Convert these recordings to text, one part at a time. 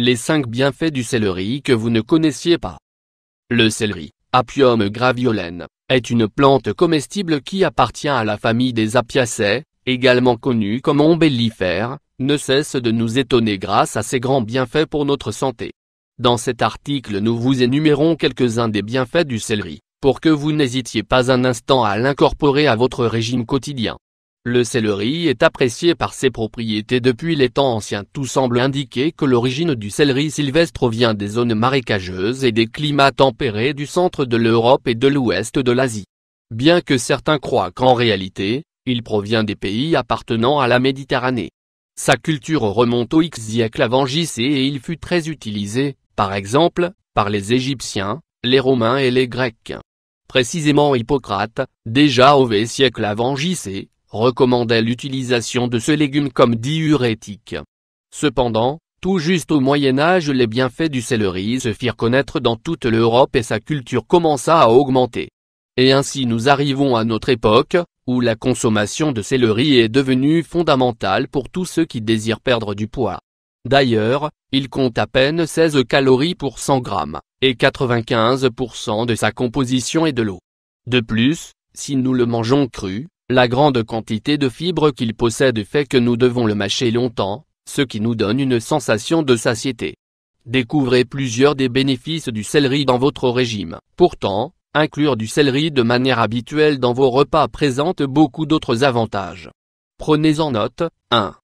les 5 bienfaits du céleri que vous ne connaissiez pas. Le céleri, Apium graviolens, est une plante comestible qui appartient à la famille des Apiaceae, également connue comme ombellifère, ne cesse de nous étonner grâce à ses grands bienfaits pour notre santé. Dans cet article nous vous énumérons quelques-uns des bienfaits du céleri, pour que vous n'hésitiez pas un instant à l'incorporer à votre régime quotidien. Le céleri est apprécié par ses propriétés depuis les temps anciens. Tout semble indiquer que l'origine du céleri sylvestre vient des zones marécageuses et des climats tempérés du centre de l'Europe et de l'ouest de l'Asie. Bien que certains croient qu'en réalité, il provient des pays appartenant à la Méditerranée. Sa culture remonte au X siècle avant JC et il fut très utilisé, par exemple, par les Égyptiens, les Romains et les Grecs. Précisément Hippocrate, déjà au V siècle avant JC, recommandait l'utilisation de ce légume comme diurétique. Cependant, tout juste au Moyen Âge les bienfaits du céleri se firent connaître dans toute l'Europe et sa culture commença à augmenter. Et ainsi nous arrivons à notre époque, où la consommation de céleri est devenue fondamentale pour tous ceux qui désirent perdre du poids. D'ailleurs, il compte à peine 16 calories pour 100 grammes, et 95% de sa composition est de l'eau. De plus, si nous le mangeons cru, la grande quantité de fibres qu'il possède fait que nous devons le mâcher longtemps, ce qui nous donne une sensation de satiété. Découvrez plusieurs des bénéfices du céleri dans votre régime. Pourtant, inclure du céleri de manière habituelle dans vos repas présente beaucoup d'autres avantages. Prenez-en note. 1.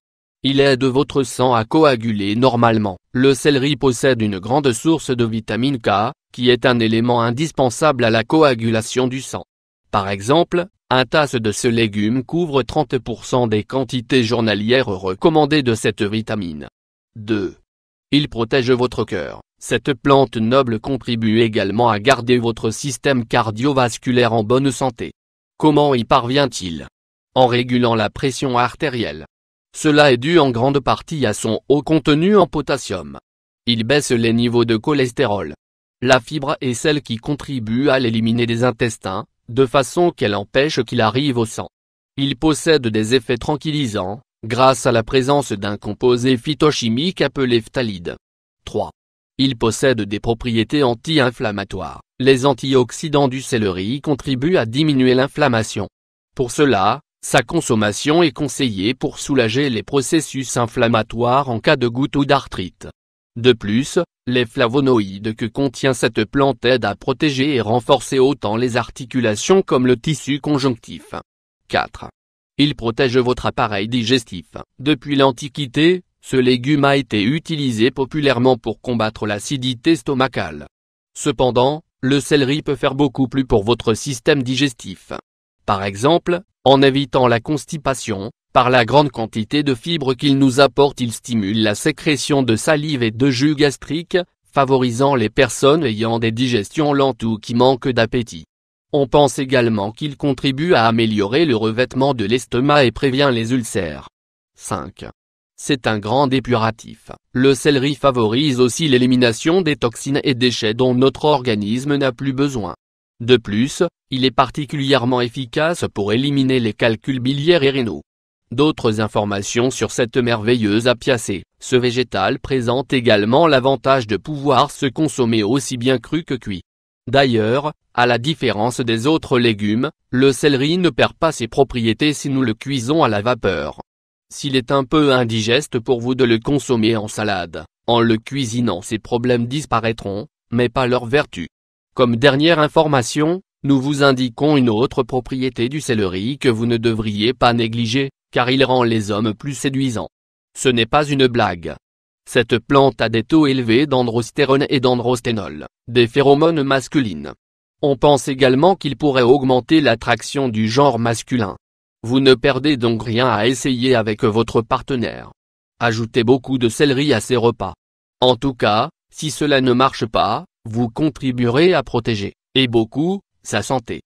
Il aide votre sang à coaguler normalement. Le céleri possède une grande source de vitamine K, qui est un élément indispensable à la coagulation du sang. Par exemple, un tasse de ce légume couvre 30% des quantités journalières recommandées de cette vitamine. 2. Il protège votre cœur. Cette plante noble contribue également à garder votre système cardiovasculaire en bonne santé. Comment y parvient-il? En régulant la pression artérielle. Cela est dû en grande partie à son haut contenu en potassium. Il baisse les niveaux de cholestérol. La fibre est celle qui contribue à l'éliminer des intestins, de façon qu'elle empêche qu'il arrive au sang. Il possède des effets tranquillisants, grâce à la présence d'un composé phytochimique appelé phthalide. 3. Il possède des propriétés anti-inflammatoires. Les antioxydants du céleri contribuent à diminuer l'inflammation. Pour cela, sa consommation est conseillée pour soulager les processus inflammatoires en cas de goutte ou d'arthrite. De plus, les flavonoïdes que contient cette plante aident à protéger et renforcer autant les articulations comme le tissu conjonctif. 4. Il protège votre appareil digestif. Depuis l'Antiquité, ce légume a été utilisé populairement pour combattre l'acidité stomacale. Cependant, le céleri peut faire beaucoup plus pour votre système digestif. Par exemple, en évitant la constipation, par la grande quantité de fibres qu'il nous apporte, il stimule la sécrétion de salive et de jus gastrique, favorisant les personnes ayant des digestions lentes ou qui manquent d'appétit. On pense également qu'il contribue à améliorer le revêtement de l'estomac et prévient les ulcères. 5. C'est un grand dépuratif. Le céleri favorise aussi l'élimination des toxines et déchets dont notre organisme n'a plus besoin. De plus, il est particulièrement efficace pour éliminer les calculs biliaires et rénaux. D'autres informations sur cette merveilleuse apiacée. Ce végétal présente également l'avantage de pouvoir se consommer aussi bien cru que cuit. D'ailleurs, à la différence des autres légumes, le céleri ne perd pas ses propriétés si nous le cuisons à la vapeur. S'il est un peu indigeste pour vous de le consommer en salade, en le cuisinant ces problèmes disparaîtront, mais pas leurs vertus. Comme dernière information, nous vous indiquons une autre propriété du céleri que vous ne devriez pas négliger, car il rend les hommes plus séduisants. Ce n'est pas une blague. Cette plante a des taux élevés d'androstérone et d'androsténol, des phéromones masculines. On pense également qu'il pourrait augmenter l'attraction du genre masculin. Vous ne perdez donc rien à essayer avec votre partenaire. Ajoutez beaucoup de céleri à ses repas. En tout cas, si cela ne marche pas, vous contribuerez à protéger, et beaucoup, sa santé.